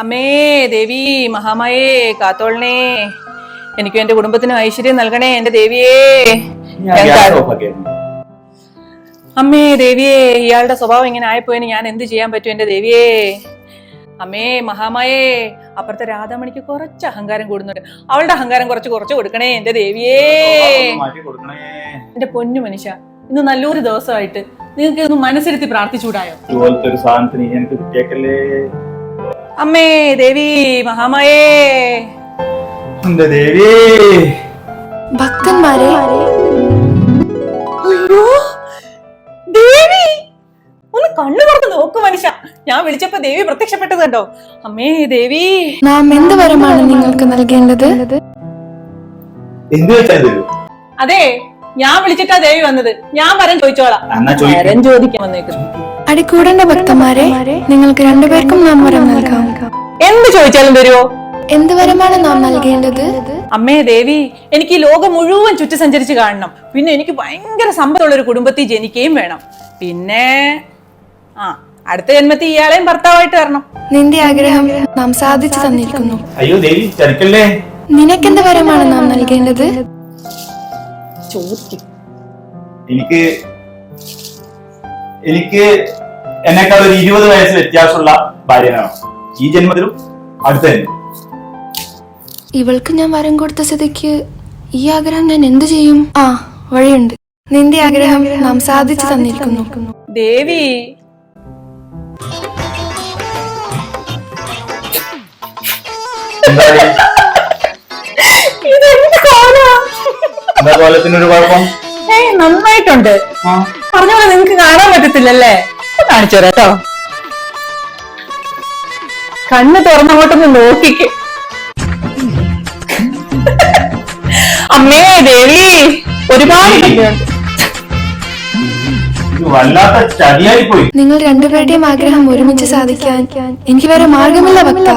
അമ്മേ ദേവി മഹാമായേ കാത്തോളണേ, എനിക്കും എന്റെ കുടുംബത്തിനും ഐശ്വര്യം നൽകണേ എന്റെ ദേവിയേ. അമ്മേ ദേവിയേ, ഇയാളുടെ സ്വഭാവം ഇങ്ങനെ ആയിപ്പോയിന് ഞാൻ എന്ത് ചെയ്യാൻ പറ്റും എന്റെ ദേവിയേ. അമ്മേ മഹാമായേ, അപ്പുറത്തെ രാധാമണിക്ക് കുറച്ച് അഹങ്കാരം കൂടുന്നുണ്ട്, അവളുടെ അഹങ്കാരം കുറച്ച് കൊടുക്കണേ എന്റെ ദേവിയേ. എന്റെ പൊന്നു മനുഷ്യ, ഇന്ന് നല്ലൊരു ദിവസമായിട്ട് നിങ്ങൾക്ക് ഒന്ന് മനസ്സിരുത്തി പ്രാർത്ഥിച്ചൂടായോ? അമ്മേ ദേവി മഹാമായേ. ഭക്തന്മാരെ, അയ്യോ ദേവി, ഒന്ന് കണ്ണു തുറന്ന് നോക്കു മനുഷ്യ. ഞാൻ വിളിച്ചപ്പോ ദേവി പ്രത്യക്ഷപ്പെട്ടത് കണ്ടോ? അമ്മേ ദേവി, നാം എന്ത് വരമാണ് നിങ്ങൾക്ക് നൽകേണ്ടത്? അതെ, ഞാൻ വിളിച്ചിട്ടാ ദേവി വന്നത്. ഞാൻ വരം ചോദിച്ചോളാം. വരം ചോദിക്കാൻ വന്നേക്കുന്നു. അടിക്കൂടേണ്ട ഭക്തന്മാരെ, നിങ്ങൾക്ക് രണ്ടുപേർക്കും നാം വരം നൽകാം. എന്ത് ചോദിച്ചാലും തരുവോ? എന്ത് വരമാണ് നാം നൽകേണ്ടത്? അമ്മേ ദേവി, എനിക്ക് ഈ ലോകം മുഴുവൻ ചുറ്റി സഞ്ചരിച്ച് കാണണം. പിന്നെ എനിക്ക് ഭയങ്കര സമ്പത്തുള്ള ഒരു കുടുംബത്തിൽ ജനിക്കുകയും വേണം. പിന്നെ അടുത്ത ജന്മത്തിൽ ഇയാളെയും ഭർത്താവായിട്ട് വരണം. നിന്റെ ആഗ്രഹം നാം സാധിച്ചു തന്നിരിക്കുന്നു. അയ്യോ ദേവി, ചതിക്കല്ലേ. നിനക്കെന്ത് വരമാണ് നാം നൽകേണ്ടത്? എനിക്ക് എന്നെക്കാൾ ഒരു 20 വയസ്സ് വ്യത്യാസമുള്ള ഭാര്യനാണ് ഈ ജന്മത്തിലും അടുത്ത ജന്മം. ഇവൾക്ക് ഞാൻ വരം കൊടുത്ത സ്ഥിതിക്ക് ഈ ആഗ്രഹം ഞാൻ എന്തു ചെയ്യും? വഴിയുണ്ട്. നിന്റെ ആഗ്രഹം നാം സാധിച്ചു തന്നിരിക്കുന്നു. ദേവി, കോലത്തിനൊരു കുഴപ്പം? നന്നായിട്ടുണ്ട്. പറഞ്ഞോളെ, നിങ്ങക്ക് കാണാൻ പറ്റത്തില്ലല്ലേ? കാണിച്ചു തരാം കേട്ടോ. കണ്ണ് തുറന്നങ്ങോട്ടൊന്ന് നോക്കിക്ക്. അമ്മേ ദേവി, ഒരുപാട് വല്ലാത്ത ചതിയായി പോയി. നിങ്ങൾ രണ്ടുപേരുടെയും ആഗ്രഹം ഒരുമിച്ച് സാധിക്കാൻ എനിക്ക് വേറെ മാർഗമില്ല ഭക്ത.